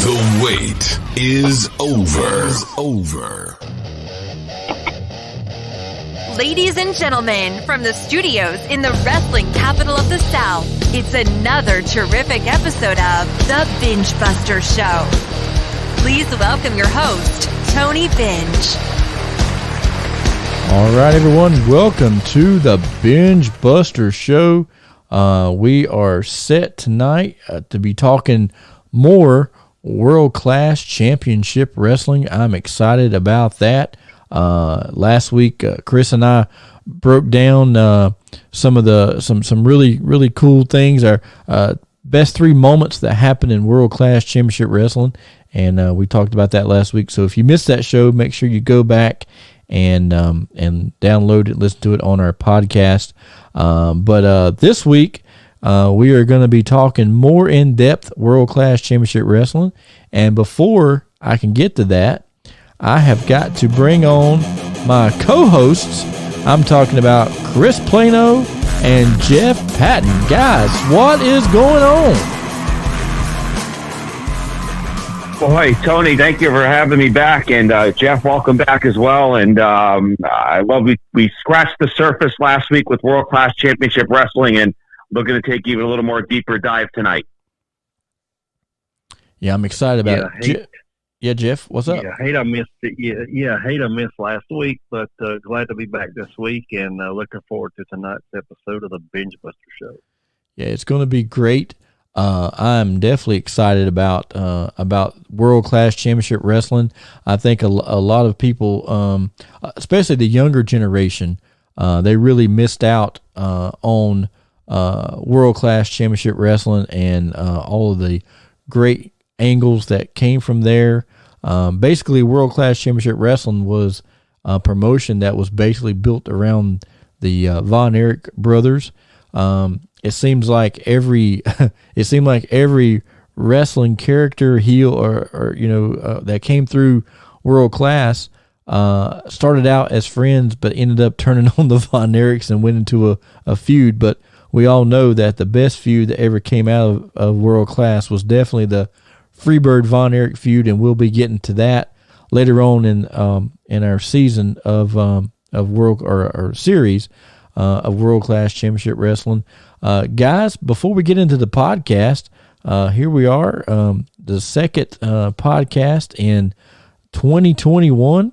The wait is over. Ladies and gentlemen, from the studios in the wrestling capital of the South, it's another terrific episode of The BENGEBUSTER Show. Please welcome your host, Tony Binge. All right, everyone, welcome to The BENGEBUSTER Show. We are set tonight to be talking more world-class championship wrestling. I'm excited about that. Last week, Chris and I broke down some really cool things. Our best 3 moments that happened in world-class championship wrestling, and we talked about that last week. So if you missed that show, make sure you go back and download it, listen to it on our podcast. But this week, we are going to be talking more in-depth world-class championship wrestling. And before I can get to that, I have got to bring on my co-hosts. I'm talking about Chris Plano and Jeff Patton. Guys, what is going on? Boy, Tony, thank you for having me back. And Jeff, welcome back as well. And I love we scratched the surface last week with World Class Championship Wrestling, and we're going to take even a little more deeper dive tonight. Yeah, I'm excited about it. Yeah, Jeff, what's up? Yeah, hate I missed it. Hate I missed last week, but glad to be back this week, and looking forward to tonight's episode of the BENGEBUSTER Show. Yeah, it's going to be great. I'm definitely excited about world class championship wrestling. I think a lot of people, especially the younger generation, they really missed out on world class championship wrestling and all of the great angles that came from there. Basically, world class championship wrestling was a promotion that was basically built around the Von Erich brothers. It seemed like every wrestling character, heel or that came through world class started out as friends, but ended up turning on the Von Erichs and went into a feud. But we all know that the best feud that ever came out of world class was definitely the Freebird Von Erich feud, and we'll be getting to that later on in our season of world or series of world class championship wrestling. Guys, before we get into the podcast, here we are, the second podcast in 2021.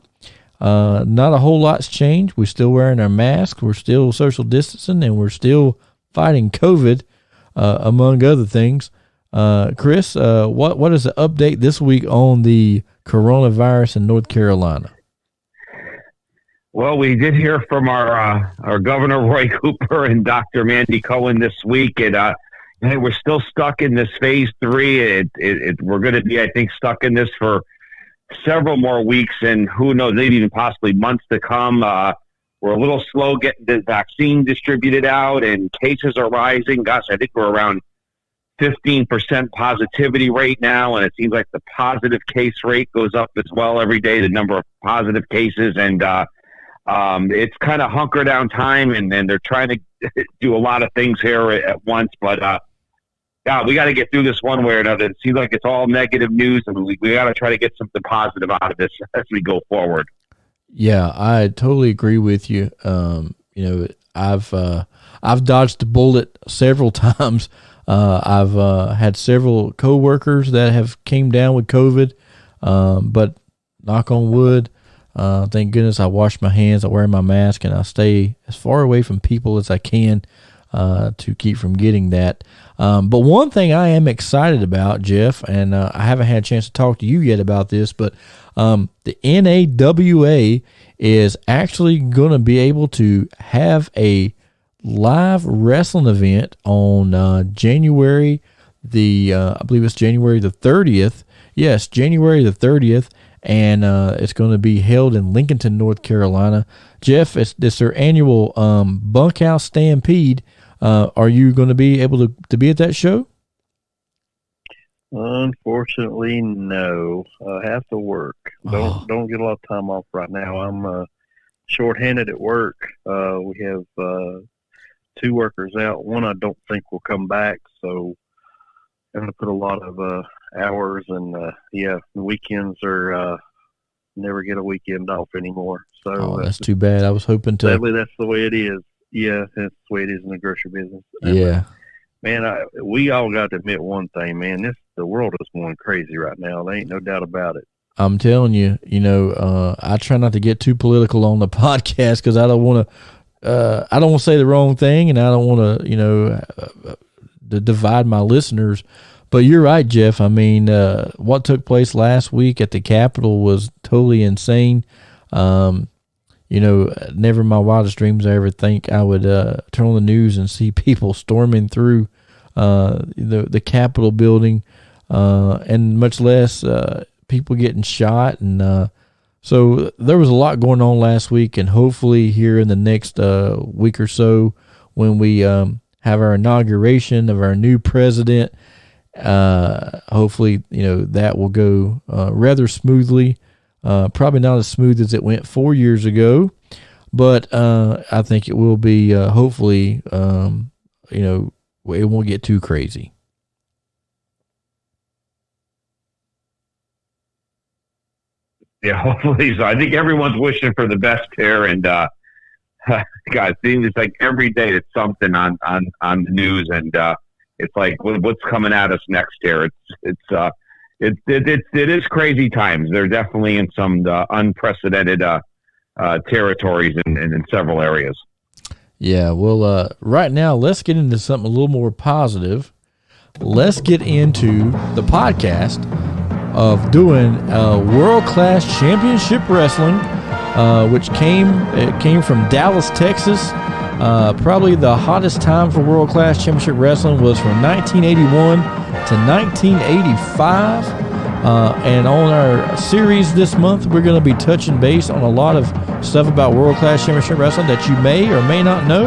Not a whole lot's changed. We're still wearing our masks. We're still social distancing, and we're still fighting COVID, among other things. Chris, what is the update this week on the coronavirus in North Carolina? Well, we did hear from our Governor Roy Cooper and Dr. Mandy Cohen this week, and we're still stuck in this phase 3. We're going to be, I think, stuck in this for several more weeks, and who knows, maybe even possibly months to come. We're a little slow getting the vaccine distributed out, and cases are rising. Gosh, I think we're around 15% positivity rate now, and it seems like the positive case rate goes up as well every day, the number of positive cases, and it's kind of hunker down time, and they're trying to do a lot of things here at once, but we got to get through this one way or another. It seems like it's all negative news, and we got to try to get something positive out of this as we go forward. Yeah, I totally agree with you. I've dodged the bullet several times. I've had several coworkers that have came down with COVID, but knock on wood, thank goodness I wash my hands, I wear my mask, and I stay as far away from people as I can to keep from getting that. But one thing I am excited about, Jeff, and I haven't had a chance to talk to you yet about this, but the NAWA is actually going to be able to have a live wrestling event on January I believe it's January the 30th. Yes, January the 30th, and it's going to be held in Lincolnton, North Carolina. Jeff, it's their annual Bunkhouse Stampede. Are you going to be able to be at that show? Unfortunately, no. I have to work. Don't get a lot of time off right now. I'm shorthanded at work. We have 2 workers out. One I don't think will come back, so I'm going to put a lot of hours, and the weekends are never get a weekend off anymore. So that's too bad. I was hoping to. Sadly, that's the way it is. Yeah, that's the way it is in the grocery business. Yeah. Man, we all got to admit one thing, man. The world is going crazy right now. There ain't no doubt about it. I'm telling you, I try not to get too political on the podcast because I don't want to say the wrong thing, and I don't want to divide my listeners. But you're right, Jeff. I mean, what took place last week at the Capitol was totally insane. Never in my wildest dreams I ever think I would turn on the news and see people storming through the Capitol building, and much less people getting shot. And so there was a lot going on last week, and hopefully here in the next week or so, when we have our inauguration of our new president, hopefully that will go rather smoothly. Probably not as smooth as it went 4 years ago, but I think it will be. Hopefully, it won't get too crazy. Yeah, hopefully so. I think everyone's wishing for the best here, and God, it seems like every day it's something on the news, and it's like what's coming at us next year. It is crazy times. They're definitely in some unprecedented territories in several areas. Yeah, well, right now, let's get into something a little more positive. Let's get into the podcast of doing world-class championship wrestling, which came from Dallas, Texas. Probably the hottest time for world-class championship wrestling was from 1981 to 1985. And on our series this month, we're going to be touching base on a lot of stuff about world-class championship wrestling that you may or may not know.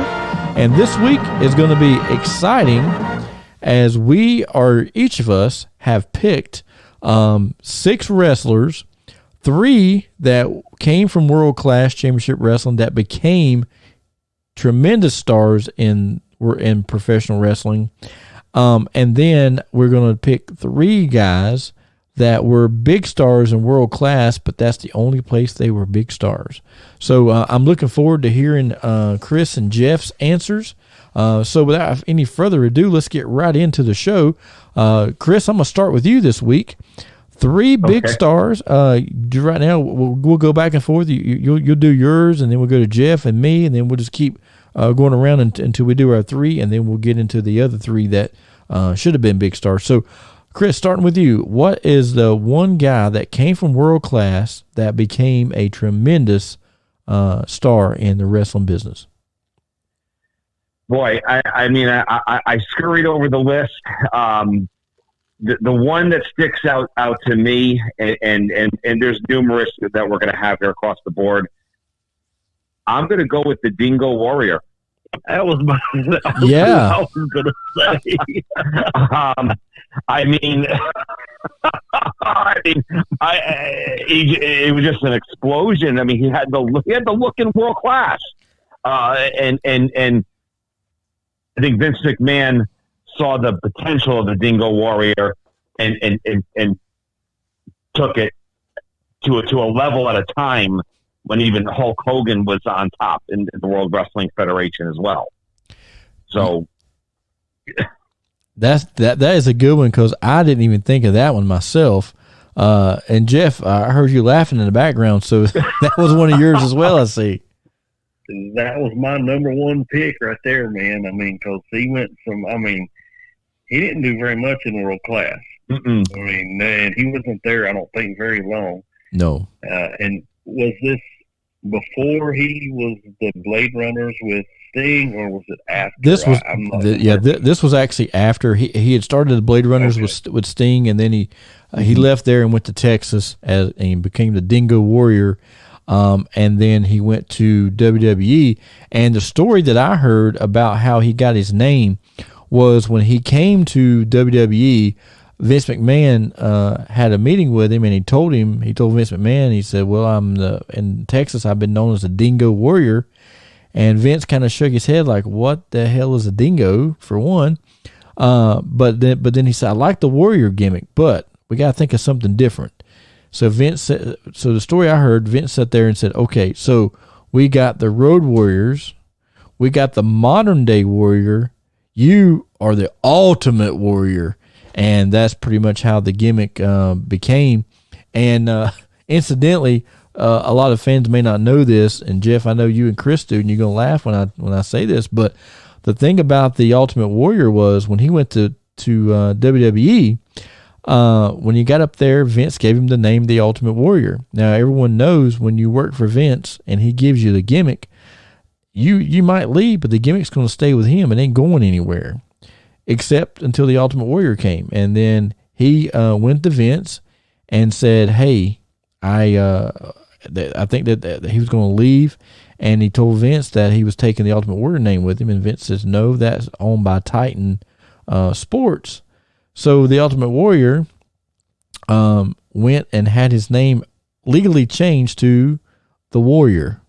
And this week is going to be exciting, as each of us have picked 6 wrestlers, 3 that came from world-class championship wrestling that became tremendous stars in professional wrestling. And then we're going to pick 3 guys that were big stars in world class, but that's the only place they were big stars. So I'm looking forward to hearing Chris and Jeff's answers. So without any further ado, let's get right into the show. Chris, I'm going to start with you this week. 3 big stars. Right now, we'll go back and forth. You'll do yours, and then we'll go to Jeff and me, and then we'll just keep going around until we do our 3, and then we'll get into the other 3 that should have been big stars. So, Chris, starting with you, what is the one guy that came from world class that became a tremendous star in the wrestling business? Boy, I scurried over the list. The one that sticks out to me, and there's numerous that we're going to have here across the board. I'm going to go with the Dingo Warrior. That was what I was going to say. It was just an explosion. I mean, he had the look in world class, and I think Vince McMahon saw the potential of the Dingo Warrior and took it to a level at a time when even Hulk Hogan was on top in the World Wrestling Federation as well. So that is a good one, because I didn't even think of that one myself. And Jeff, I heard you laughing in the background, so that was one of yours as well, I see. That was my number 1 pick right there, man. I mean, because he went from, he didn't do very much in world class. Mm-mm. And he wasn't there, I don't think, very long. No. And was this before he was the Blade Runners with Sting, or was it after? This was actually after he had started the Blade Runners with Sting, and then he left there and went to Texas and he became the Dingo Warrior. And then he went to WWE. And the story that I heard about how he got his name was when he came to WWE, Vince McMahon had a meeting with him, and he told Vince McMahon, he said, well, in Texas, I've been known as the Dingo Warrior. And Vince kind of shook his head like, what the hell is a dingo, for one? But then he said, I like the Warrior gimmick, but we got to think of something different. So Vince said, so the story I heard, Vince sat there and said, okay, so we got the Road Warriors, we got the modern day Warrior, you are the Ultimate Warrior. And that's pretty much how the gimmick became. And incidentally, a lot of fans may not know this, and Jeff, I know you and Chris do, and you're gonna laugh when I say this, but the thing about the Ultimate Warrior was when he went to WWE, when he got up there, Vince gave him the name the Ultimate Warrior. Now everyone knows when you work for Vince and he gives you the gimmick, you might leave, but the gimmick's gonna stay with him. It ain't going anywhere, except until the Ultimate Warrior came. And then he went to Vince and said, hey, I think that he was going to leave, and he told Vince that he was taking the Ultimate Warrior name with him, and Vince says, no, that's owned by Titan Sports. So the Ultimate Warrior went and had his name legally changed to the Warrior,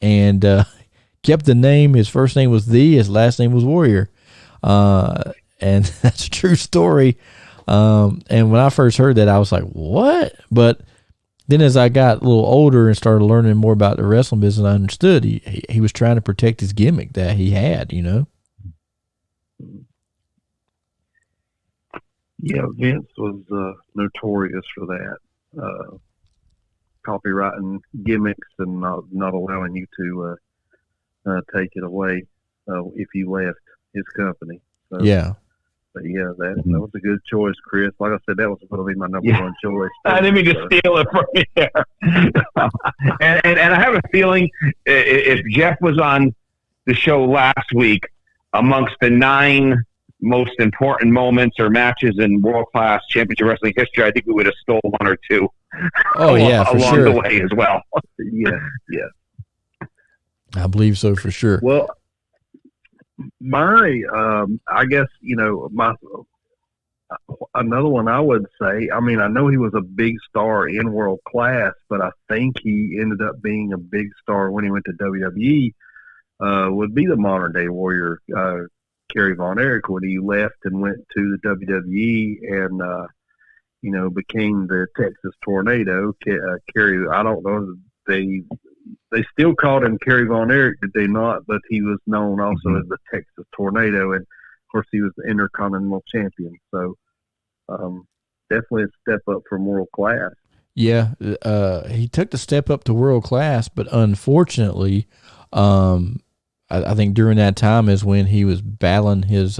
and kept the name. His first name was his last name was Warrior. And that's a true story. And when I first heard that, I was like, what? But then as I got a little older and started learning more about the wrestling business, I understood he was trying to protect his gimmick that he had, Yeah, Vince was notorious for that, copywriting gimmicks and not allowing you to take it away if you left his company. So, yeah. But yeah, that was a good choice, Chris. Like I said, that was going to be my number one choice. I didn't mean to steal it from you there. and I have a feeling if Jeff was on the show last week, amongst the 9 most important moments or matches in world-class championship wrestling history, I think we would have stole 1 or 2. Oh, yeah, for along sure. the way as well. Yeah. I believe so for sure. Well, my, I guess, another one I would say, I mean, I know he was a big star in world class, but I think he ended up being a big star when he went to WWE, would be the modern day Warrior, Kerry Von Erich, when he left and went to the WWE and, became the Texas Tornado. Kerry, I don't know, they still called him Kerry Von Erich, did they not? But he was known also as the Texas Tornado, and of course he was the Intercontinental Champion. So definitely a step up from world class. Yeah, he took the step up to world class, but unfortunately, I think during that time is when he was battling his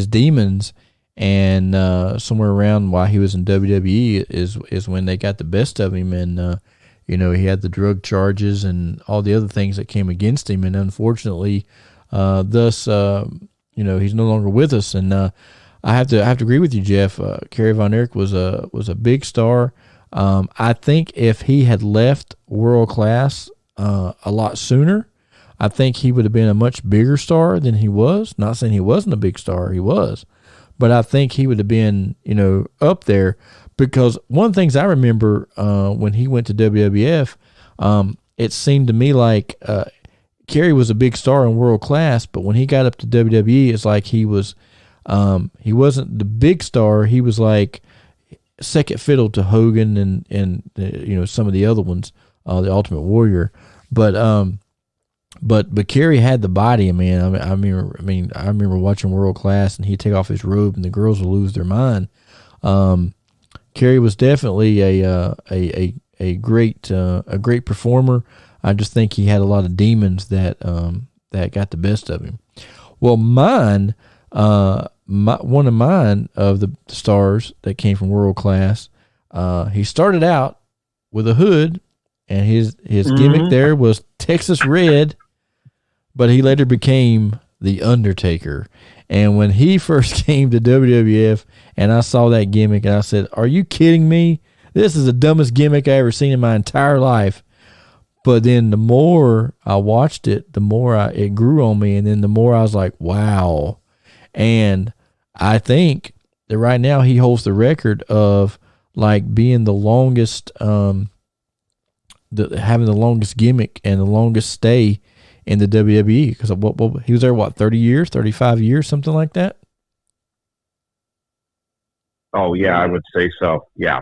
demons, and somewhere around while he was in WWE is when they got the best of him, and he had the drug charges and all the other things that came against him, and unfortunately, thus he's no longer with us. And I have to agree with you, Jeff. Kerry Von Erich was a big star. I think if he had left world class a lot sooner, I think he would have been a much bigger star than he was. Not saying he wasn't a big star, he was, but I think he would have been up there. Because one of the things I remember when he went to WWF, it seemed to me like Kerry was a big star in world class, but when he got up to WWE, it's like he wasn't the big star. He was like second fiddle to Hogan and some of the other ones, the Ultimate Warrior. But Kerry had the body, man. I remember watching world class, and he'd take off his robe, and the girls would lose their mind. Kerry was definitely a great performer. I just think he had a lot of demons that got the best of him. Well, one of mine of the stars that came from world class, he started out with a hood, and his gimmick there was Texas Red, but he later became the Undertaker. And when he first came to WWF and I saw that gimmick, and I said, are you kidding me? This is the dumbest gimmick I ever seen in my entire life. But then the more I watched it, the more it grew on me. And then the more I was like, wow. And I think that right now he holds the record of like being the longest, having the longest gimmick and the longest stay in the WWE, because he was there, 30 years, 35 years, something like that? Oh yeah, I would say so. Yeah.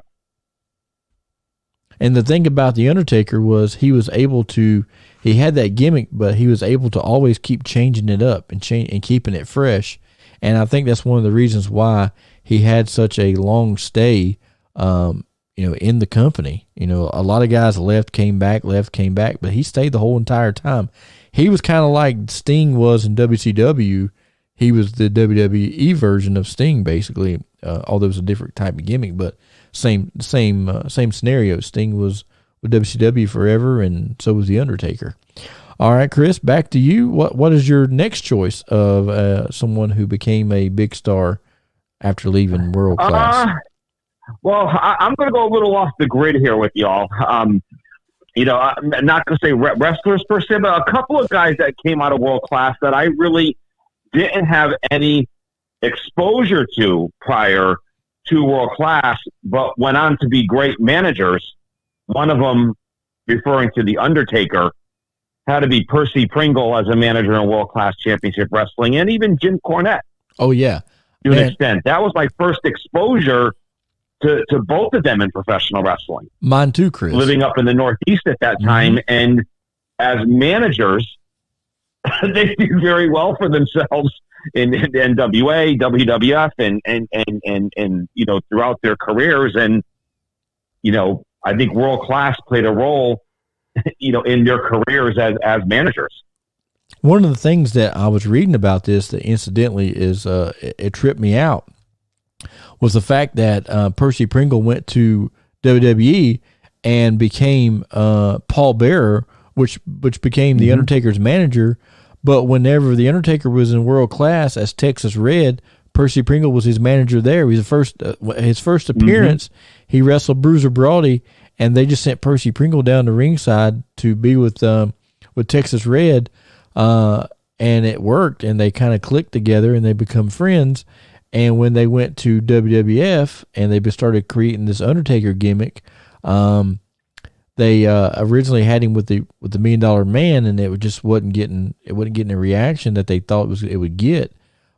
And the thing about The Undertaker was he had that gimmick, but he was able to always keep changing it up and keeping it fresh. And I think that's one of the reasons why he had such a long stay, in the company. A lot of guys left, came back, but he stayed the whole entire time. He was kind of like Sting was in WCW. He was the WWE version of Sting, basically, although it was a different type of gimmick, but same scenario. Sting was with WCW forever, and so was The Undertaker. All right, Chris, back to you. What is your next choice of someone who became a big star after leaving World Class? Well, I'm going to go a little off the grid here with y'all. I'm not going to say wrestlers per se, but a couple of guys that came out of World Class that I really didn't have any exposure to prior to World Class, but went on to be great managers. One of them, referring to The Undertaker, had to be Percy Pringle as a manager in World Class Championship Wrestling, and even Jim Cornette. Oh, yeah. To an extent. That was my first exposure to both of them in professional wrestling. Mine too, Chris. Living up in the Northeast at that time, and as managers, they did very well for themselves in NWA, WWF, and throughout their careers. And, I think World Class played a role, in their careers as managers. One of the things that I was reading about this that incidentally is it tripped me out was the fact that Percy Pringle went to WWE and became Paul Bearer, which became The Undertaker's manager. But whenever The Undertaker was in World Class as Texas Red, Percy Pringle was his manager there. His first appearance, he wrestled Bruiser Brody, and they just sent Percy Pringle down to ringside to be with Texas Red, and it worked, and they kind of clicked together, and they become friends. And when they went to WWF and they started creating this Undertaker gimmick, they originally had him with the $1 Million Man, and it just wasn't getting the reaction that they thought it would get.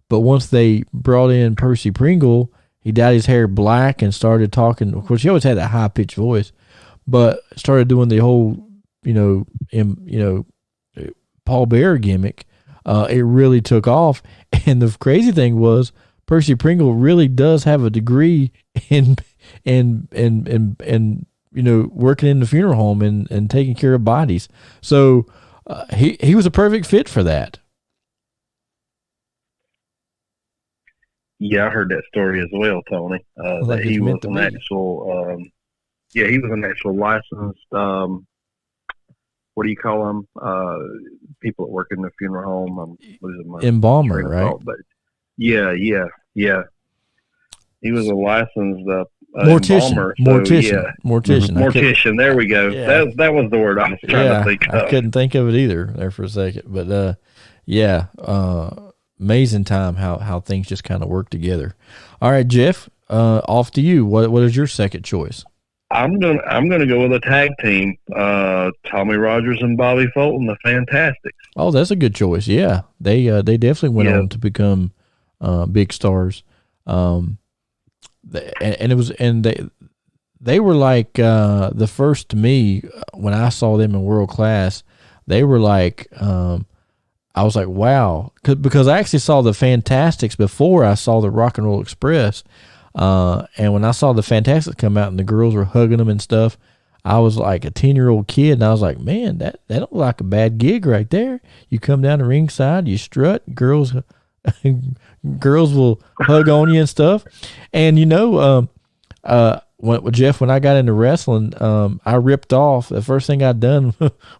But once they brought in Percy Pringle, he dyed his hair black and started talking. Of course, he always had that high pitched voice, but started doing the whole Paul Bearer gimmick. It really took off, and the crazy thing was Percy Pringle really does have a degree in working in the funeral home and taking care of bodies. So he was a perfect fit for that. Yeah, I heard that story as well, Tony. That he was an actual, he was an actual licensed, what do you call them? People that work in the funeral home. I'm losing my embalmer, right? Thought, but yeah. He was a licensed mortician. Mortician. There we go. Yeah. That was the word I was trying to think of. I couldn't think of it either there for a second, but amazing time how things just kind of work together. All right, Jeff, off to you. What is your second choice? I'm gonna go with a tag team. Tommy Rogers and Bobby Fulton, the Fantastics. Oh, that's a good choice. Yeah, they definitely went on to become big stars. They were like the first to me when I saw them in World Class. They were like I was like, wow, because I actually saw the Fantastics before I saw the Rock and Roll Express. And when I saw the Fantastics come out and the girls were hugging them and stuff, I was like a 10-year-old kid, and I was like, man, that don't look like a bad gig right there. You come down to ringside, you strut, girls will hug on you and stuff. And when I got into wrestling, I ripped off, the first thing I'd done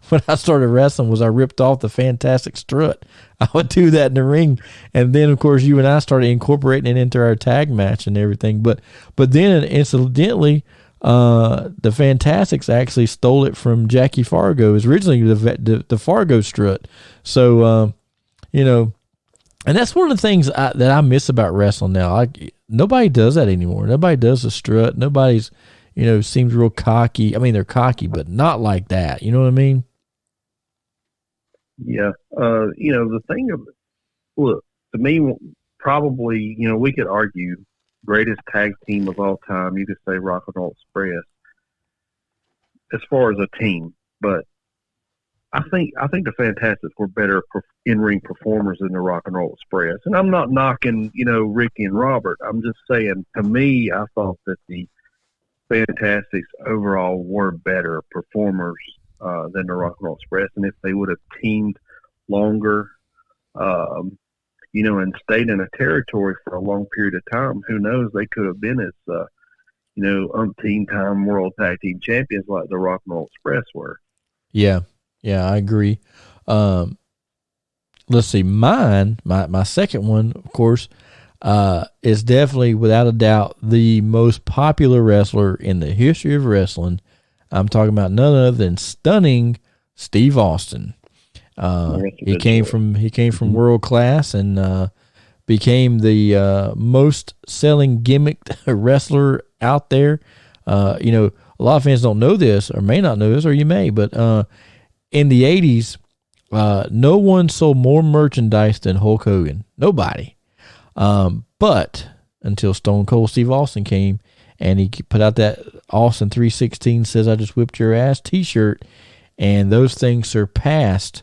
when I started wrestling was I ripped off the Fantastic strut. I would do that in the ring. And then, of course, you and I started incorporating it into our tag match and everything. But then, incidentally, the Fantastics actually stole it from Jackie Fargo. It was originally the Fargo strut. So, and that's one of the things that I miss about wrestling now. Nobody does that anymore. Nobody does the strut. Nobody's, seems real cocky. I mean, they're cocky, but not like that. You know what I mean? Yeah. The thing of, look, to me, probably, we could argue greatest tag team of all time, you could say Rock and Roll Express as far as a team. But I think the Fantastics were better in-ring performers than the Rock and Roll Express. And I'm not knocking, Ricky and Robert. I'm just saying, to me, I thought that the Fantastics overall were better performers than the Rock and Roll Express. And if they would have teamed longer, and stayed in a territory for a long period of time, who knows, they could have been as, umpteen-time world tag team champions like the Rock and Roll Express were. Yeah, I agree. Let's see, my second one, of course, is definitely, without a doubt, the most popular wrestler in the history of wrestling. I'm talking about none other than stunning Steve Austin. He came from World Class and became the most selling gimmicked wrestler out there. A lot of fans don't know this, or may not know this, or you may, but in the 80s, no one sold more merchandise than Hulk Hogan. Nobody. But until Stone Cold Steve Austin came, and he put out that Austin 316 Says I Just Whipped Your Ass t-shirt, and those things surpassed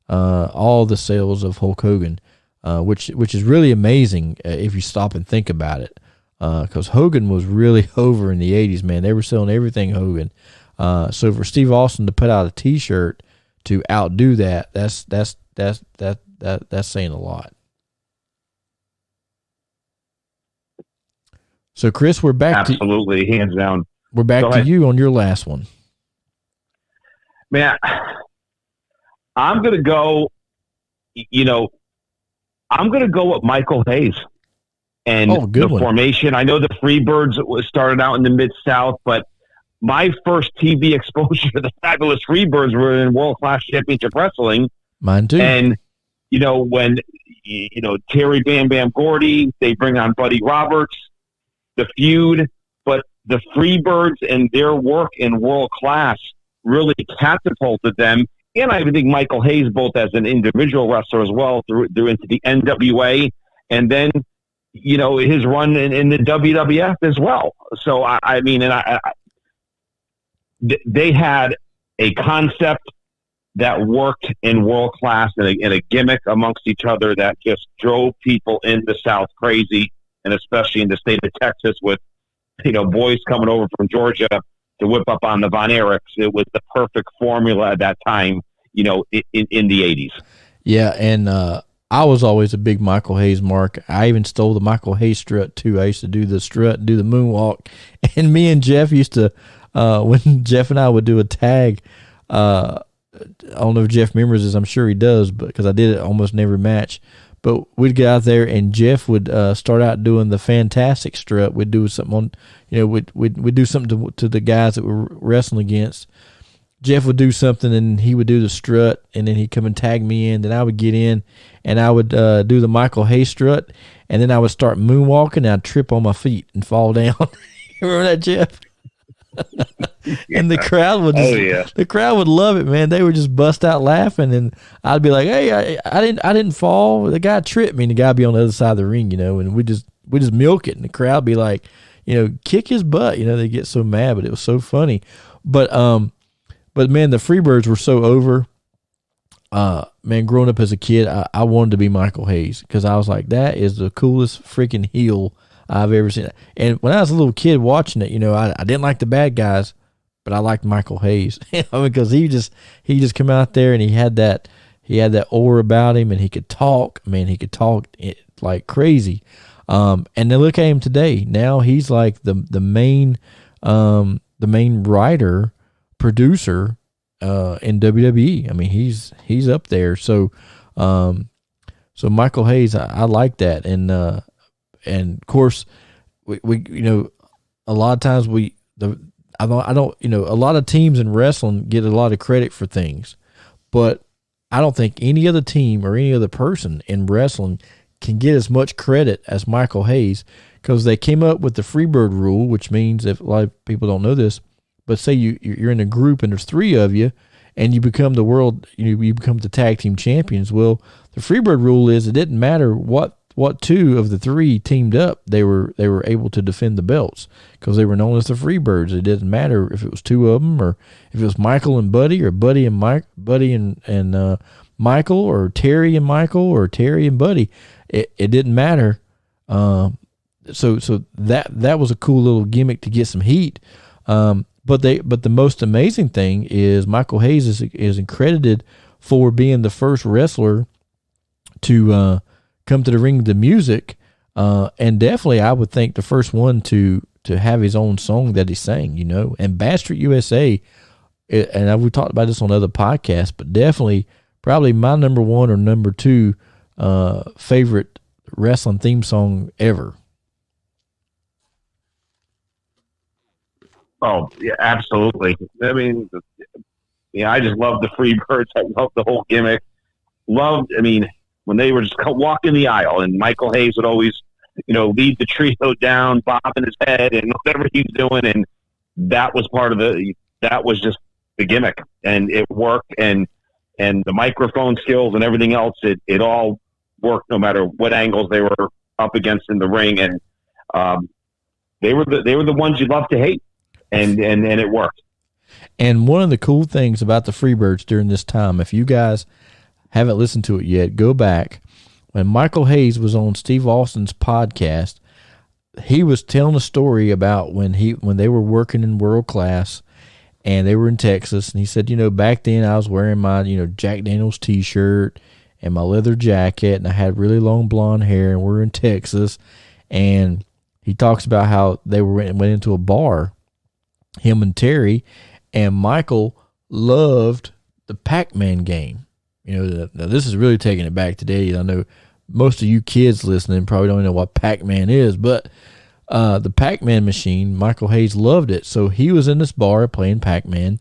all the sales of Hulk Hogan, which is really amazing if you stop and think about it, because Hogan was really over in the 80s, man. They were selling everything Hogan. So for Steve Austin to put out a t-shirt to outdo that, that's saying a lot. So Chris, we're back absolutely, hands down. We're back to you on your last one. Man, I'm going to go, with Michael Hayes and the formation. I know the Freebirds started out in the Mid-South, but my first TV exposure to the fabulous Freebirds were in World Class Championship Wrestling. Mine too. And, when, Terry Bam Bam Gordy, they bring on Buddy Roberts, the feud, but the Freebirds and their work in World Class really catapulted them. And I think Michael Hayes, both as an individual wrestler as well, through into the NWA, and then, his run in the WWF as well. So, they had a concept that worked in World Class and a gimmick amongst each other that just drove people in the South crazy, and especially in the state of Texas with, boys coming over from Georgia to whip up on the Von Erichs. It was the perfect formula at that time, in the 80s. Yeah, and I was always a big Michael Hayes mark. I even stole the Michael Hayes strut, too. I used to do the strut, do the moonwalk. And me and Jeff used to, when Jeff and I would do a tag, I don't know if Jeff remembers this. I'm sure he does, but because I did it almost in every match. But we'd get out there, and Jeff would start out doing the fantastic strut. We'd do something on, we'd do something to the guys that we're wrestling against. Jeff would do something, and he would do the strut, and then he'd come and tag me in. Then I would get in, and I would do the Michael Hayes strut, and then I would start moonwalking, and I'd trip on my feet and fall down. Remember that, Jeff? And the crowd would the crowd would love it, man. They would just bust out laughing, and I'd be like, "Hey, I didn't fall. The guy tripped me," and the guy would be on the other side of the ring, and we just milk it, and the crowd be like, kick his butt. They get so mad, but it was so funny. But man, the Freebirds were so over. Man, growing up as a kid, I wanted to be Michael Hayes, because I was like, that is the coolest freaking heel I've ever seen. And when I was a little kid watching it, I didn't like the bad guys, but I liked Michael Hayes, because he just come out there, and he had that aura about him, and he could talk. Man, he could talk like crazy. And then look at him today. Now he's like the main writer, producer in WWE. I mean, he's up there. So Michael Hayes, I like that. And of course, we a lot of times I don't a lot of teams in wrestling get a lot of credit for things, but I don't think any other team or any other person in wrestling can get as much credit as Michael Hayes, because they came up with the Freebird rule, which means, if a lot of people don't know this, but say you're in a group and there's three of you, and you become the world, you become the tag team champions. Well, the Freebird rule is it didn't matter what what two of the three teamed up, they were able to defend the belts because they were known as the Freebirds. It didn't matter if it was two of them or if it was Michael and Buddy or Buddy and Michael or Terry and Michael or Terry and Buddy. It didn't matter. So that was a cool little gimmick to get some heat. But the most amazing thing is Michael Hayes is credited for being the first wrestler to come to the ring with the music, and definitely I would think the first one to have his own song that he sang, And Bad Street USA, and we talked about this on other podcasts, but definitely probably my number one or number two favorite wrestling theme song ever. Oh, yeah, absolutely. I mean, I just love the Freebirds. I love the whole gimmick. When they were just walking the aisle and Michael Hayes would always, lead the trio down, bobbing his head and whatever he was doing. And that was that was just the gimmick, and it worked. And the microphone skills and everything else, it all worked no matter what angles they were up against in the ring. And they were the ones you love to hate. And it worked. And one of the cool things about the Freebirds during this time, if you guys haven't listened to it yet, go back. When Michael Hayes was on Steve Austin's podcast, he was telling a story about when they were working in World Class and they were in Texas. And he said, back then I was wearing my, Jack Daniels t-shirt and my leather jacket, and I had really long blonde hair, and we're in Texas. And he talks about how they went into a bar, him and Terry, and Michael loved the Pac-Man game. Now this is really taking it back today. I know most of you kids listening probably don't know what Pac-Man is, but the Pac-Man machine, Michael Hayes loved it. So he was in this bar playing Pac-Man,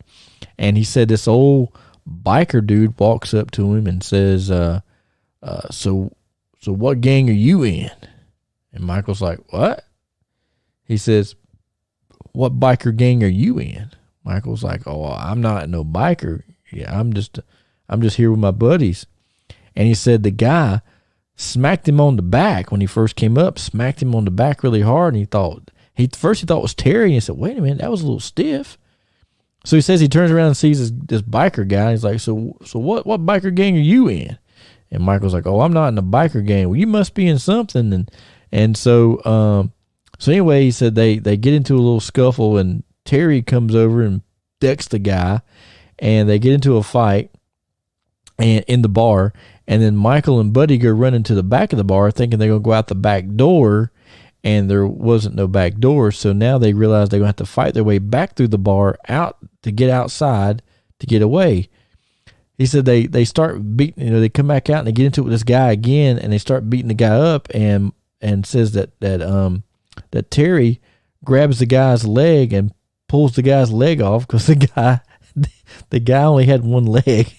and he said this old biker dude walks up to him and says, so what gang are you in? And Michael's like, what? He says, what biker gang are you in? Michael's like, oh, I'm not no biker. Yeah, I'm just here with my buddies. And he said the guy smacked him on the back when he first came up, smacked him on the back really hard. And he thought it was Terry. And he said, wait a minute, that was a little stiff. So he says he turns around and sees this biker guy. And he's like, so what biker gang are you in? And Michael's like, oh, I'm not in the biker gang. Well, you must be in something. And so anyway, he said they get into a little scuffle, and Terry comes over and decks the guy, and they get into a fight and in the bar. And then Michael and Buddy go running to the back of the bar thinking they're going to go out the back door, and there wasn't no back door. So now they realize they're going to have to fight their way back through the bar out to get outside to get away. He said they start beating, they come back out and they get into it with this guy again, and they start beating the guy up, and says that Terry grabs the guy's leg and pulls the guy's leg off because the guy only had one leg.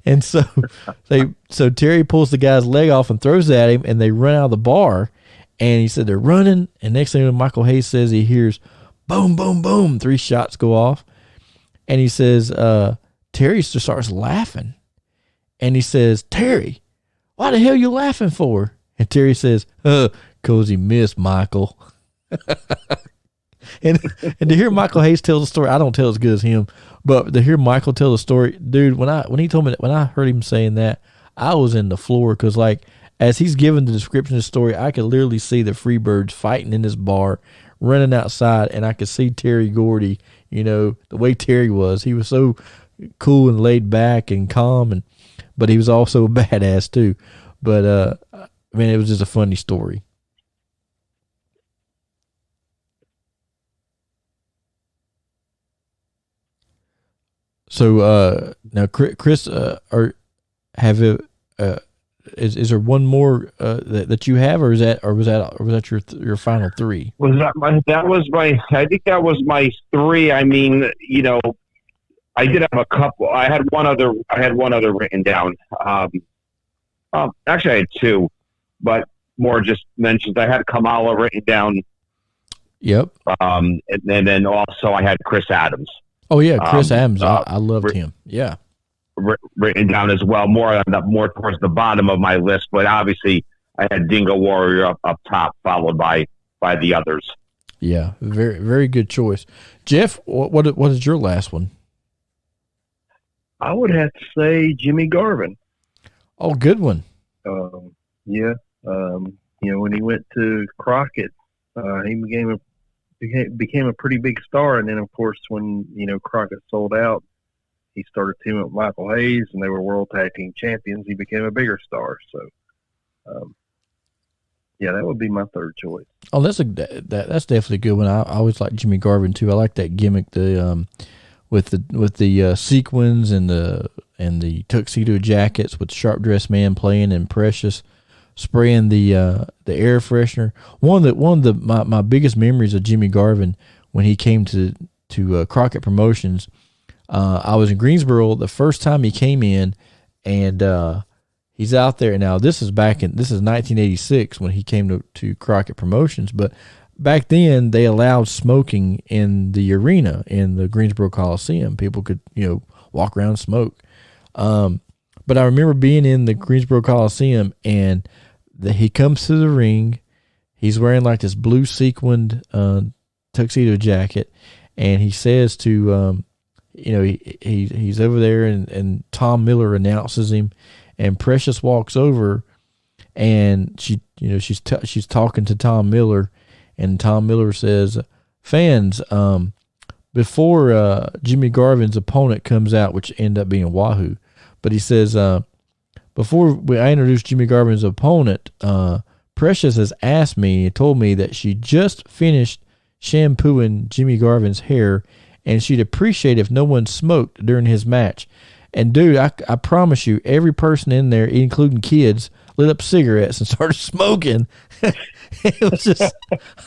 And so Terry pulls the guy's leg off and throws it at him, and they run out of the bar. And he said they're running, and next thing Michael Hayes says he hears boom, boom, boom, 3 shots go off. And he says, Terry starts laughing. And he says, Terry, why the hell you laughing for? And Terry says, 'cause he missed Michael. and to hear Michael Hayes tell the story, I don't tell as good as him, but to hear Michael tell the story, dude, when I heard him saying that, I was in the floor, because as he's giving the description of the story, I could literally see the Freebirds fighting in this bar, running outside, and I could see Terry Gordy, the way Terry was. He was so cool and laid back and calm, but he was also a badass too. But it was just a funny story. So now, Chris, is there one more that you have, or was that your final 3? I think that was my 3. I mean, I did have a couple. I had one other written down. Actually, I had 2, but more just mentions. I had Kamala written down. Yep. And then also I had Chris Adams. Oh yeah, Chris Adams. I loved him. Yeah. Written down as well, more towards the bottom of my list, but obviously I had Dingo Warrior up top, followed by the others. Yeah, very, very good choice. Jeff, what is your last one? I would have to say Jimmy Garvin. Oh, good one. Yeah. When he went to Crockett, he became a pretty big star. And then, of course, when, Crockett sold out, he started teaming with Michael Hayes, and they were World Tag Team Champions. He became a bigger star. So, that would be my third choice. Oh, that's definitely a good one. I always like Jimmy Garvin too. I like that gimmick, with the sequins and the tuxedo jackets with Sharp Dressed Man playing and Precious spraying the air freshener. One of my biggest memories of Jimmy Garvin when he came to Crockett Promotions. I was in Greensboro the first time he came in, and he's out there now. This is 1986 when he came to Crockett Promotions, but back then they allowed smoking in the arena in the Greensboro Coliseum. People could walk around and smoke. But I remember being in the Greensboro Coliseum, and he comes to the ring. He's wearing like this blue sequined tuxedo jacket, and he says to he's over there, and Tom Miller announces him, and Precious walks over, and she's talking to Tom Miller, and Tom Miller says, "Fans, before Jimmy Garvin's opponent comes out," which ended up being Wahoo, but he says, "Before I introduce Jimmy Garvin's opponent, Precious has asked me and told me that she just finished shampooing Jimmy Garvin's hair, and she'd appreciate if no one smoked during his match. And dude, I promise you, every person in there, including kids, lit up cigarettes and started smoking." It was just,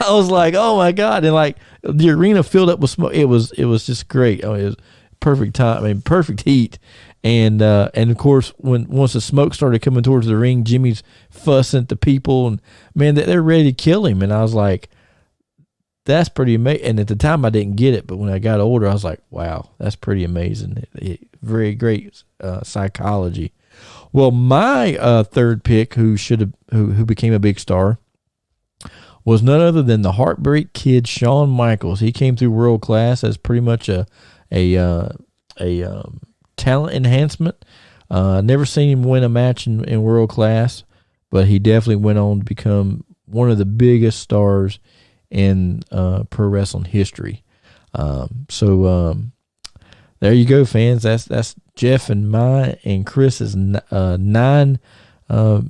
I was like, oh my God. And like the arena filled up with smoke. It was just great. I mean, it was perfect time. I mean, perfect heat. And of course, once the smoke started coming towards the ring, Jimmy's fussing at the people, and man, they're ready to kill him. And I was like, that's pretty amazing. And at the time I didn't get it, but when I got older, I was like, wow, that's pretty amazing. Very great psychology. Well, my third pick, who became a big star, was none other than the Heartbreak Kid, Shawn Michaels. He came through World Class as pretty much a talent enhancement. Never seen him win a match in World Class, but he definitely went on to become one of the biggest stars in pro wrestling history. So there you go, fans. That's Jeff and Chris's 9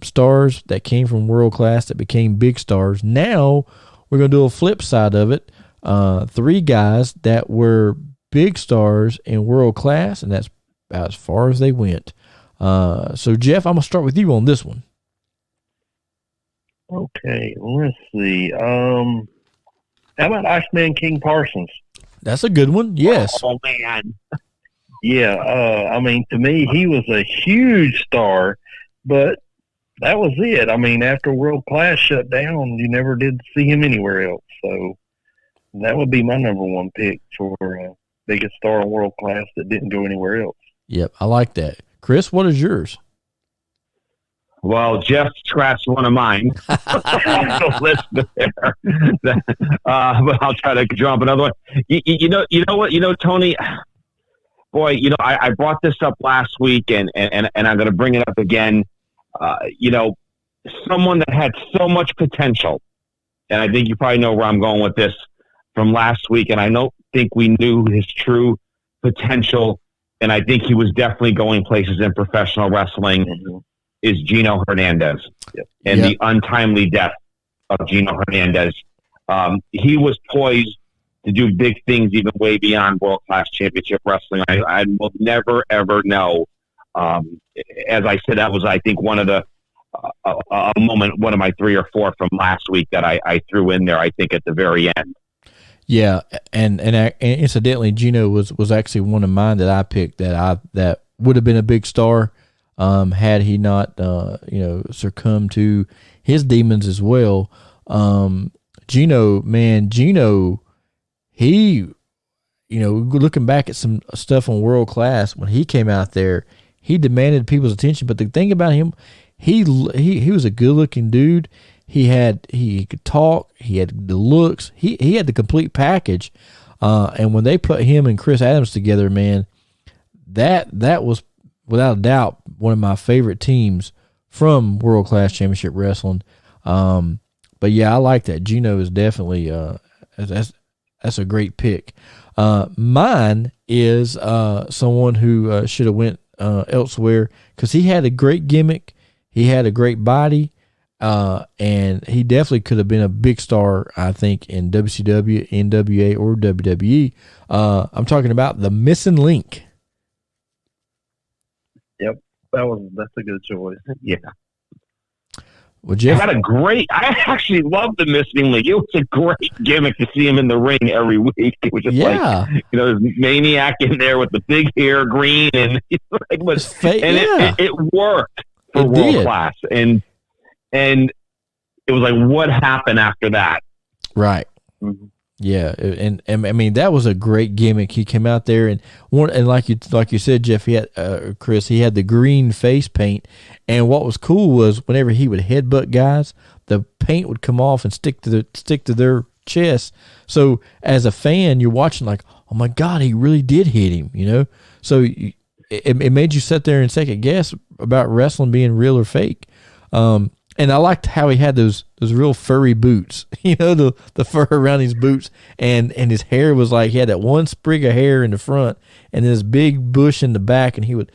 stars that came from World Class that became big stars. Now we're going to do a flip side of it. 3 guys that were big stars in World Class, and that's about as far as they went. So Jeff, I'm going to start with you on this one. Okay, let's see. How about Iceman King Parsons? That's a good one. Yes. Oh man. Yeah. To me, he was a huge star, but that was it. I mean, after World Class shut down, you never did see him anywhere else. So that would be my number 1 pick for biggest star in World Class that didn't go anywhere else. Yep, I like that. Chris, what is yours? Well, Jeff scratched one of mine. List there. But I'll try to draw up another one. You know what, Tony? Boy, I brought this up last week, and I'm going to bring it up again. Someone that had so much potential, and I think you probably know where I'm going with this from last week, and I don't think we knew his true potential, and I think he was definitely going places in professional wrestling. Mm-hmm. Is Gino Hernandez. Yep. And the untimely death of Gino Hernandez. He was poised to do big things even way beyond world-class championship wrestling. I will never, ever know. As I said, that was, I think, one of the one of my 3 or 4 from last week that I threw in there, I think, at the very end. Yeah, and incidentally, Gino was actually one of mine that I picked that would have been a big star. Had he not, succumbed to his demons as well. Gino, he, looking back at some stuff on World Class, when he came out there, he demanded people's attention. But the thing about him, he was a good looking dude. He could talk. He had the looks. He had the complete package. And when they put him and Chris Adams together, man, that was without a doubt one of my favorite teams from World Class Championship Wrestling. But yeah, I like that. Gino is definitely that's a great pick. Mine is someone who should have went elsewhere because he had a great gimmick. He had a great body. And he definitely could have been a big star, I think, in WCW, NWA, or WWE. I'm talking about the Missing Link. Yep, that's a good choice. Yeah. Well, Jeff, I actually love the Missing Link. It was a great gimmick to see him in the ring every week. It was just like, this maniac in there with the big hair, green, and it worked for World Class. And it was like, what happened after that? Right. Mm-hmm. Yeah, and I mean that was a great gimmick. He came out there and like you said, Jeff, he had Chris. He had the green face paint, and what was cool was whenever he would headbutt guys, the paint would come off and stick to their chest. So as a fan, you're watching like, oh my God, he really did hit him. So it made you sit there and second guess about wrestling being real or fake. And I liked how he had those real furry boots, the fur around his boots, and his hair was like he had that one sprig of hair in the front and this big bush in the back, and he would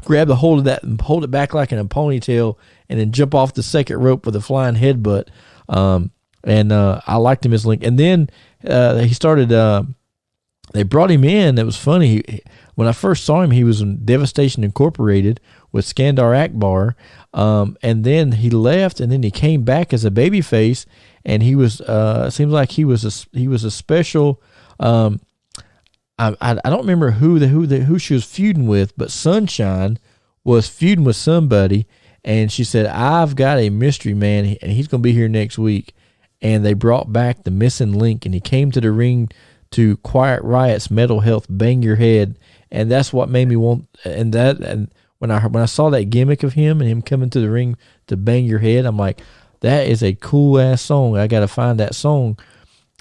grab the hold of that and hold it back like in a ponytail and then jump off the second rope with a flying headbutt. I liked him as Link. And then he started, they brought him in. It was funny. When I first saw him, he was in Devastation Incorporated with Skandar Akbar. And then he left, and then he came back as a babyface, and he was seems like he was a special. I don't remember who she was feuding with, but Sunshine was feuding with somebody, and she said, "I've got a mystery man, and he's going to be here next week." And they brought back the Missing Link, and he came to the ring to Quiet Riot's Metal Health Bang Your Head, and that's what made me want. And when I saw that gimmick of him and him coming to the ring to bang your head, I'm like, that is a cool ass song. I got to find that song.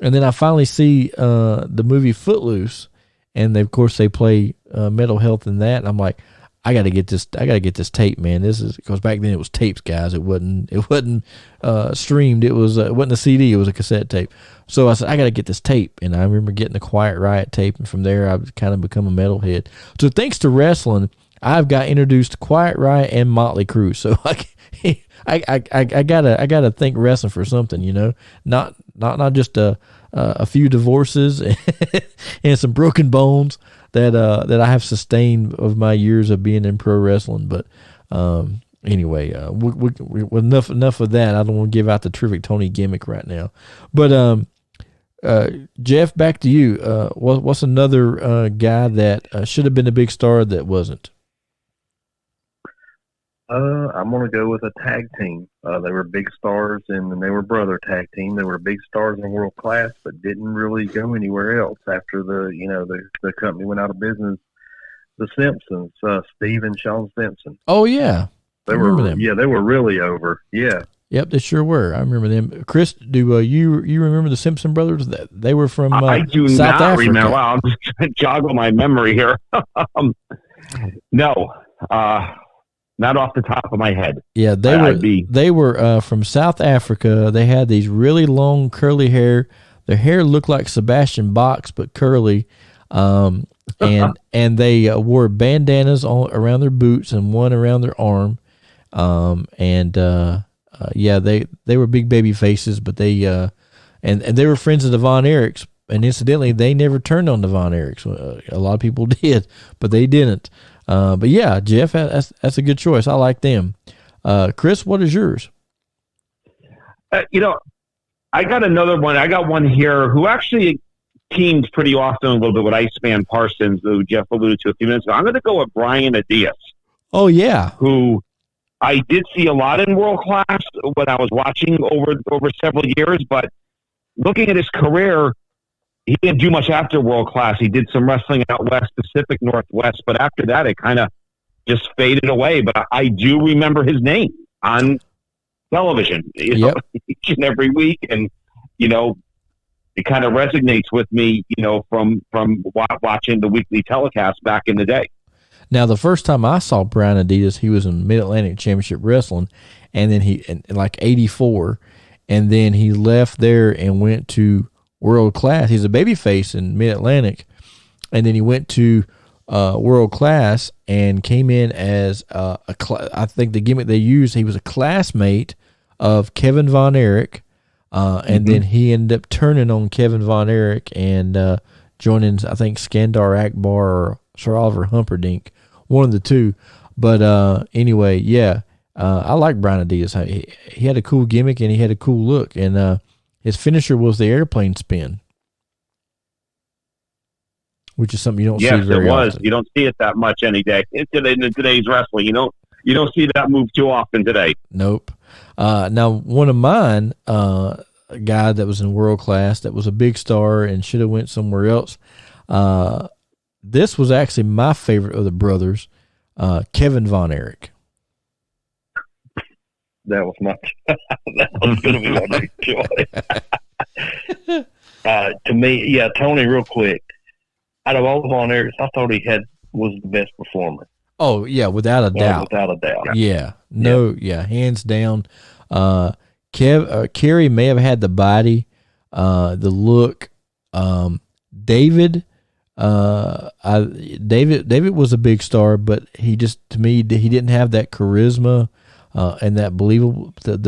And then I finally see the movie Footloose, and of course they play Metal Health in that. And I'm like, I got to get this. I got to get this tape, man. This is because back then it was tapes, guys. It wasn't streamed. It wasn't a CD. It was a cassette tape. So I said, I got to get this tape, and I remember getting the Quiet Riot tape, and from there I've kind of become a metalhead. So thanks to wrestling, I've got introduced to Quiet Riot and Motley Crue. So I gotta thank wrestling for something, not just a few divorces and some broken bones that I have sustained of my years of being in pro wrestling. But anyway, enough of that. I don't want to give out the Terrific Tony gimmick right now. But Jeff, back to you. What's another guy that should have been a big star that wasn't? I'm going to go with a tag team. They were big stars, and they were brother tag team. They were big stars in World Class, but didn't really go anywhere else after the company went out of business. The Simpsons, Steve and Sean Simpson. Oh yeah, I remember them. Yeah, they were really over. Yeah. Yep, they sure were. I remember them. Chris, do you remember the Simpson brothers? They were from I do South not Africa. Remember. Wow, I'm just trying to joggle my memory here. No. Not off the top of my head. Yeah, they were from South Africa. They had these really long curly hair. Their hair looked like Sebastian Bach's but curly. And they wore bandanas around their boots and one around their arm. Yeah, they were big baby faces, but they and they were friends of the Von Erichs. And incidentally, they never turned on the Von Erichs. A lot of people did, but they didn't. But yeah, Jeff, that's a good choice. I like them. Chris, what is yours? I got another one. I got one here who actually teamed pretty often a little bit with Iceman Parsons, who Jeff alluded to a few minutes ago. I'm going to go with Brian Adias. Oh, yeah. Who I did see a lot in World Class when I was watching over several years, but looking at his career, he didn't do much after World Class. He did some wrestling out west, Pacific Northwest, but after that, it kind of just faded away. But I do remember his name. on television, Yep. each and every week. And, it kind of resonates with me, from watching the weekly telecast back in the day. Now, the first time I saw Brian Adidas, he was in Mid-Atlantic Championship Wrestling, and then in like 84, and then he left there and went to World Class. He's a babyface in Mid-Atlantic, and then he went to World Class and came in as I think the gimmick they used, he was a classmate of Kevin Von Erich, and then he ended up turning on Kevin Von Erich and joining, I think, Skandar Akbar or Sir Oliver Humperdinck, one of the two. But anyway, yeah, I like Brian Adias. He had a cool gimmick and he had a cool look, and his finisher was the airplane spin, which is something you don't see very often. You don't see it that much any day in today's wrestling. You don't see that move too often today. Nope. Now, one of mine, a guy that was in World Class that was a big star and should have went somewhere else. This was actually my favorite of the brothers, Kevin Von Erich. That was that was going to be my next choice. To me, Tony, real quick. Out of all the Von Erichs, I thought he was the best performer. Oh yeah, without a doubt. Without a doubt. Yeah, hands down. Kerry may have had the body, the look. David was a big star, but he just, to me, he didn't have that charisma and that believable, the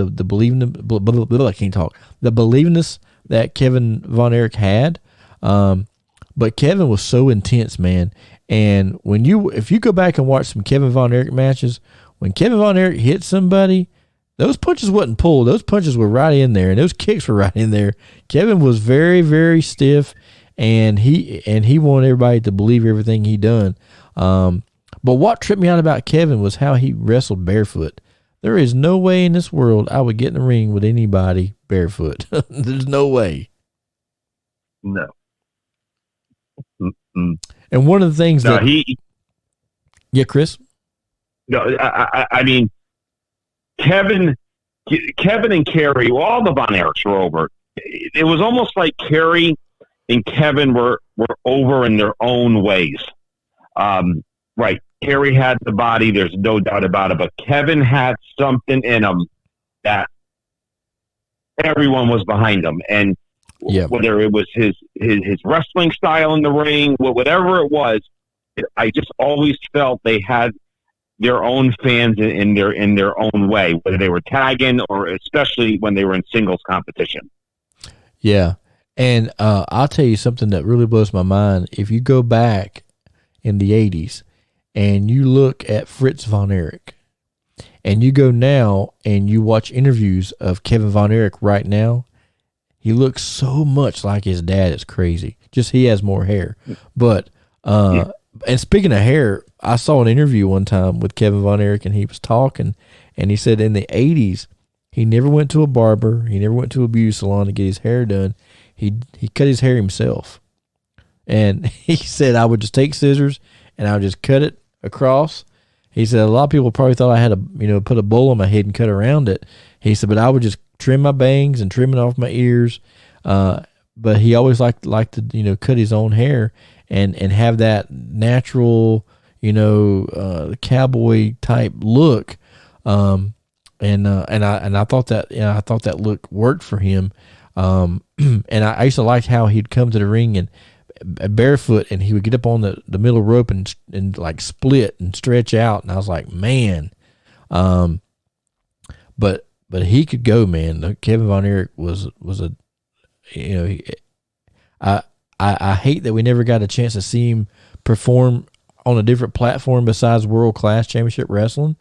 believingness that Kevin Von Erich had. But Kevin was so intense, man. And if you go back and watch some Kevin Von Erich matches, when Kevin Von Erich hit somebody, those punches wasn't pulled. Those punches were right in there, and those kicks were right in there. Kevin was very, very stiff, and he wanted everybody to believe everything he done. But what tripped me out about Kevin was how he wrestled barefoot. There is no way in this world I would get in the ring with anybody barefoot. There's no way. No. And one of the things Chris? No, I mean, Kevin and Kerry, all the Von Erichs were over. It was almost like Kerry and Kevin were over in their own ways. Right. Kerry had the body, there's no doubt about it, but Kevin had something in him that everyone was behind him. And whether it was his wrestling style in the ring, whatever it was, I just always felt they had their own fans in their own way, whether they were tagging or especially when they were in singles competition. Yeah. And I'll tell you something that really blows my mind. If you go back in the 80s and you look at Fritz Von Erich and you go now and you watch interviews of Kevin Von Erich right now, he looks so much like his dad. It's crazy. Just he has more hair. But and speaking of hair, I saw an interview one time with Kevin Von Erich, and he was talking, and he said in the 80s, he never went to a barber. He never went to a beauty salon to get his hair done. He cut his hair himself. And he said, I would just take scissors, and I would just cut it across. He said, a lot of people probably thought I had to, put a bowl on my head and cut around it. He said, but I would just trim my bangs and trim it off my ears. But he always liked to, cut his own hair and have that natural, cowboy type look. And I thought that look worked for him. And I used to like how he'd come to the ring and barefoot, and he would get up on the middle rope and like split and stretch out. And I was like, man, but he could go, man. Kevin Von Erich was I hate that we never got a chance to see him perform on a different platform besides World Class Championship Wrestling.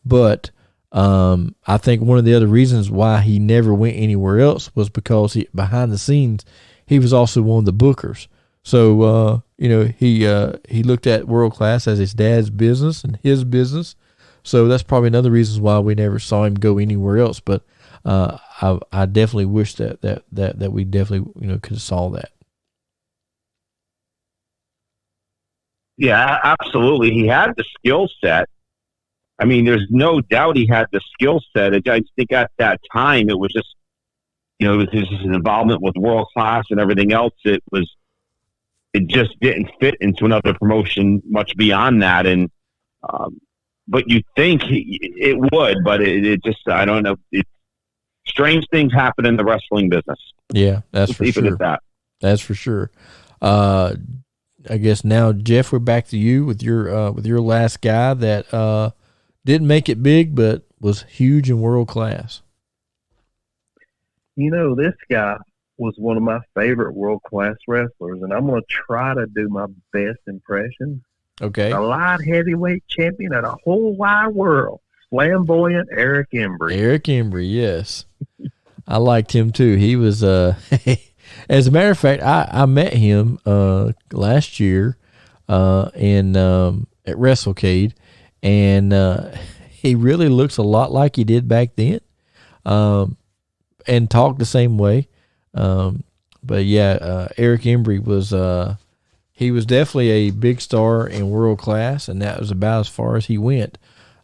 But I think one of the other reasons why he never went anywhere else was because behind the scenes, he was also one of the bookers. So, he looked at World Class as his dad's business and his business. So that's probably another reason why we never saw him go anywhere else. But I definitely wish that we definitely could have saw that. Yeah, absolutely. He had the skill set. I mean, there's no doubt he had the skill set. I just think at that time it was just, it was his involvement with World Class and everything else. It just didn't fit into another promotion much beyond that. And but you think it would, but it just, I don't know. Strange things happen in the wrestling business. Yeah, that's for sure. That's for sure. I guess now, Jeff, we're back to you with your last guy that didn't make it big, but was huge in World Class. This guy was one of my favorite World Class wrestlers, and I'm going to try to do my best impression. Okay. A light heavyweight champion of the whole wide world, flamboyant Eric Embry. Eric Embry, yes. I liked him too. He was, as a matter of fact, I met him last year at WrestleCade, and he really looks a lot like he did back then, and talked the same way. But yeah, Eric Embry was he was definitely a big star in World Class, and that was about as far as he went.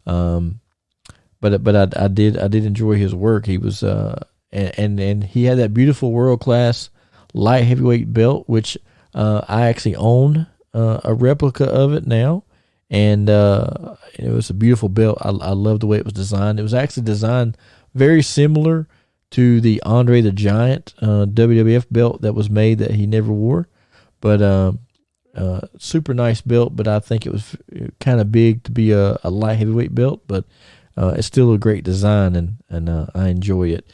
But I did enjoy his work. He was and he had that beautiful World Class light heavyweight belt, which I actually own a replica of it now, and it was a beautiful belt. I love the way it was designed. It was actually designed very similar to the Andre the Giant WWF belt that was made that he never wore, but super nice belt. But I think it was kind of big to be a light heavyweight belt, but it's still a great design, and I enjoy it.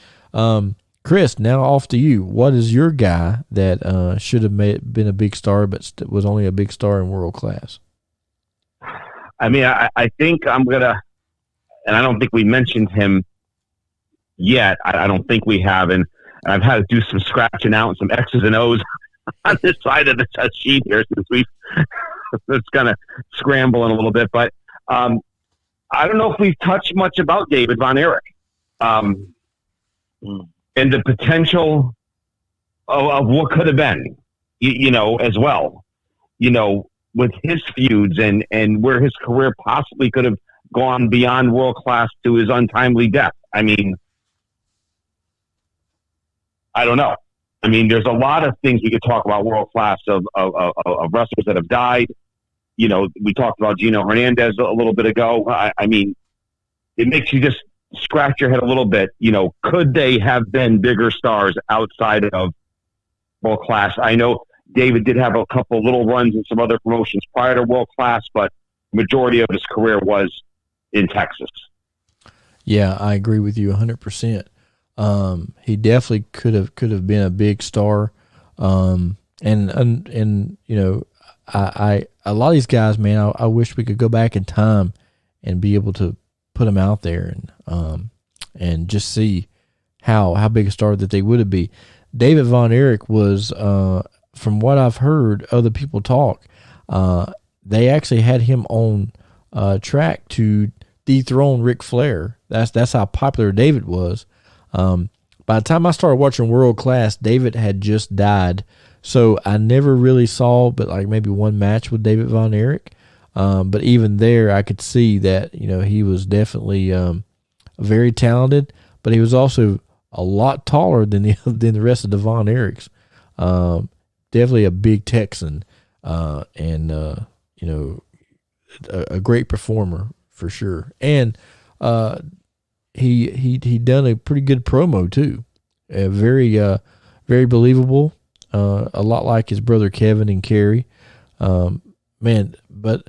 Chris, now off to you. What is your guy that should have been a big star, but was only a big star in World Class? I mean, I think I'm gonna, and I don't think we mentioned him yet. I don't think we have, and I've had to do some scratching out and some X's and O's on this side of the sheet here since it's kind of scrambling a little bit. But I don't know if we've touched much about David Von Erich and the potential of what could have been, as well, with his feuds and where his career possibly could have gone beyond World Class to his untimely death. I mean, I don't know. I mean, there's a lot of things we could talk about World Class of wrestlers that have died. We talked about Gino Hernandez a little bit ago. I mean, it makes you just scratch your head a little bit. Could they have been bigger stars outside of World Class? I know David did have a couple little runs in some other promotions prior to World Class, but the majority of his career was in Texas. Yeah, I agree with you 100%. He definitely could have been a big star. I a lot of these guys, man, I wish we could go back in time and be able to put them out there and just see how big a star that they would be. David Von Erich was, from what I've heard other people talk, they actually had him on track to dethrone Ric Flair. That's how popular David was. By the time I started watching World Class, David had just died, so I never really saw but like maybe one match with David Von Erich. But even there, I could see that he was definitely very talented, but he was also a lot taller than the rest of the Von Erichs. Definitely a big Texan, and a great performer for sure. And he done a pretty good promo too, very believable. A lot like his brother Kevin and Kerry, man. But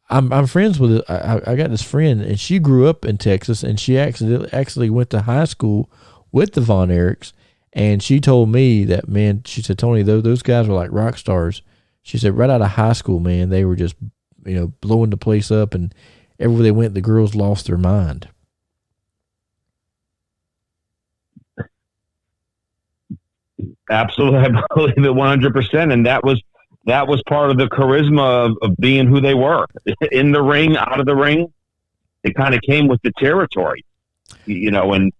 I'm friends with it. I got this friend, and she grew up in Texas, and she actually went to high school with the Von Erichs. And she told me that, man, she said, Tony, those guys were like rock stars. She said, right out of high school, man, they were just blowing the place up, and everywhere they went, the girls lost their mind. Absolutely, I believe it 100%, and that was part of the charisma of being who they were in the ring, out of the ring. It kind of came with the territory, and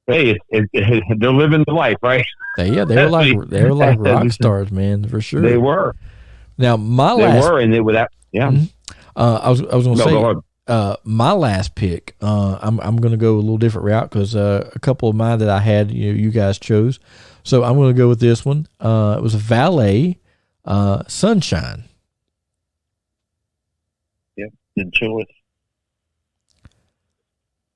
hey, they're living the life, right? They were like rock stars, man, for sure. They were. Now I was going to say, My last pick, I'm going to go a little different route because a couple of mine that I had, you guys chose. So I'm going to go with this one. It was a valet, Sunshine. Yep, good choice.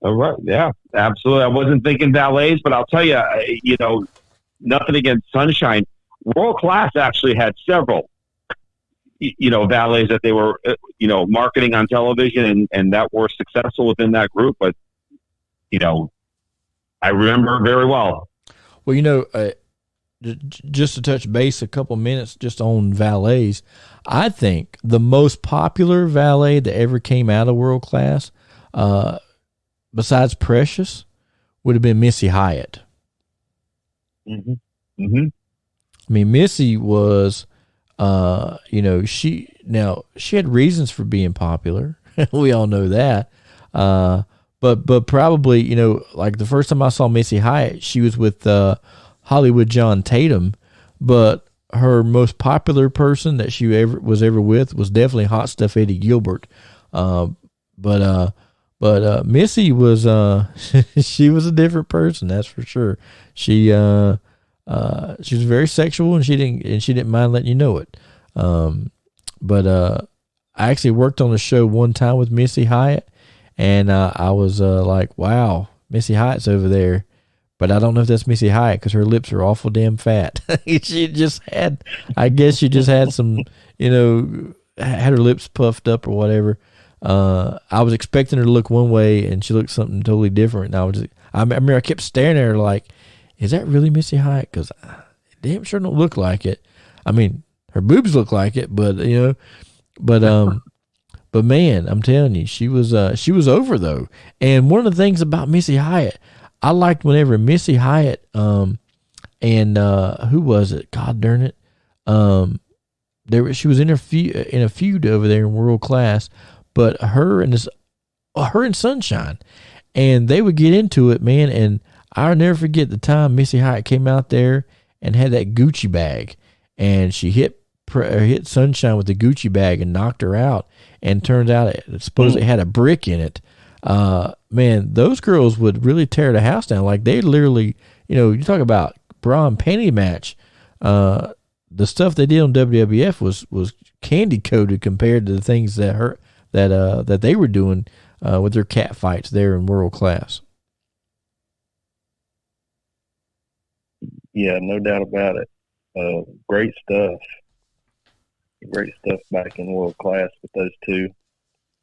All right. Yeah, absolutely. I wasn't thinking valets, but I'll tell you, nothing against Sunshine. World Class actually had several, valets that they were, marketing on television and that were successful within that group. But, I remember very well. Well, just to touch base a couple minutes just on valets, I think the most popular valet that ever came out of World Class, besides Precious, would have been Missy Hyatt. Mm-hmm. Mm-hmm. I mean, Missy was, she had reasons for being popular. We all know that. But probably, like the first time I saw Missy Hyatt, she was with Hollywood John Tatum, but her most popular person that she was ever with was definitely Hot Stuff Eddie Gilbert. But Missy was she was a different person, that's for sure. She was very sexual, and she didn't mind letting you know it. But I actually worked on a show one time with Missy Hyatt, and I was like, wow, Missy Hyatt's over there. But I don't know if that's Missy Hyatt because her lips are awful damn fat. She just had some, had her lips puffed up or whatever. I was expecting her to look one way, and she looked something totally different. And I kept staring at her like, is that really Missy Hyatt? Because it damn sure don't look like it. I mean, her boobs look like it, but but man, I'm telling you, she was over though. And one of the things about Missy Hyatt, I liked whenever Missy Hyatt, and who was it? God darn it. She was in a feud over there in World Class, but her and Sunshine, and they would get into it, man. And I'll never forget the time Missy Hyatt came out there and had that Gucci bag, and she hit Sunshine with the Gucci bag and knocked her out. And turned out it supposedly had a brick in it. Man, those girls would really tear the house down. Like they literally, you talk about bra and panty match. The stuff they did on WWF was candy coated compared to the things that they were doing with their cat fights there in World Class. Yeah, no doubt about it. Great stuff. Great stuff back in World Class with those two.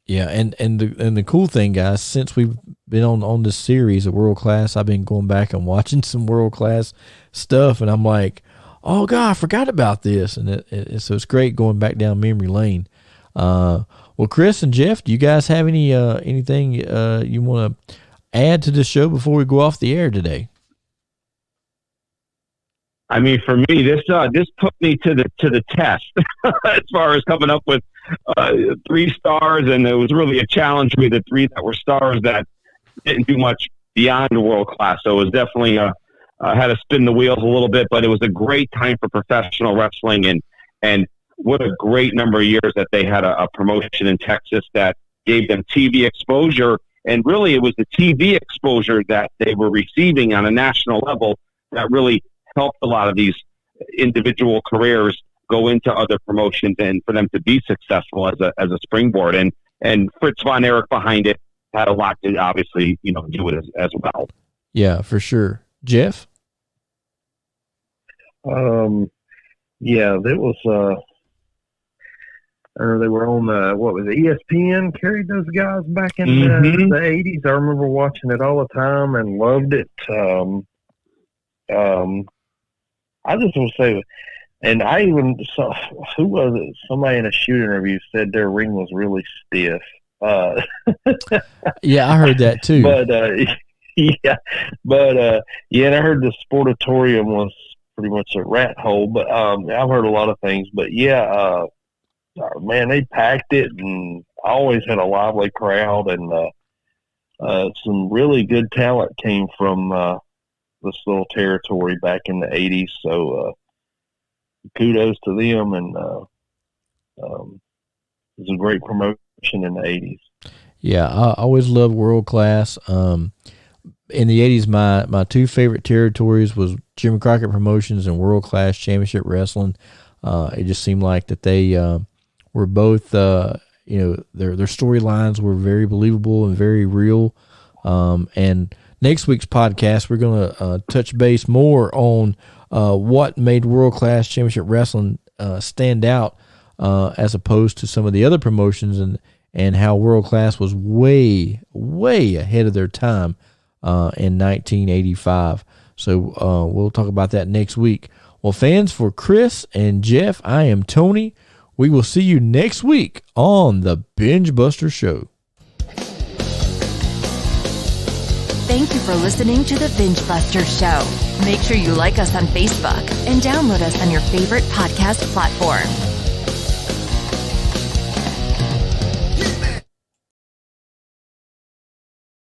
Yeah, and the cool thing, guys, since we've been on this series of World Class, I've been going back and watching some World Class stuff, and I'm like, oh God, I forgot about this, and so it's great going back down memory lane. Well, Chris and Jeff, do you guys have anything you want to add to the show before we go off the air today? I mean, for me, this put me to the test as far as coming up with 3 stars, and it was really a challenge for me. The 3 that were stars that didn't do much beyond the World Class, so it was definitely had to spin the wheels a little bit. But it was a great time for professional wrestling, and what a great number of years that they had a promotion in Texas that gave them TV exposure, and really it was the TV exposure that they were receiving on a national level that really helped a lot of these individual careers go into other promotions and for them to be successful as a springboard. And Fritz von Erich behind it had a lot to obviously, do it as well. Yeah, for sure. Jeff? Yeah, that was, they were on what was it, ESPN carried those guys back in the 80s. I remember watching it all the time and loved it. I just want to say, and I even saw, who was it? Somebody in a shoot interview said their ring was really stiff. Yeah, I heard that too. But and I heard the Sportatorium was pretty much a rat hole. But I've heard a lot of things. But yeah, man, they packed it, and always had a lively crowd, and some really good talent came from this little territory back in the 80s. So kudos to them, and it was a great promotion in the 80s. Yeah, I always loved World Class. In the 80s, my two favorite territories was Jim Crockett Promotions and World Class Championship Wrestling. It just seemed like that they were both, their storylines were very believable and very real. And next week's podcast, we're going to touch base more on what made World Class Championship Wrestling stand out as opposed to some of the other promotions, and how World Class was way, way ahead of their time in 1985. So we'll talk about that next week. Well, fans, for Chris and Jeff, I am Tony. We will see you next week on the Binge Buster Show. Thank you for listening to the Binge Buster Show. Make sure you like us on Facebook and download us on your favorite podcast platform.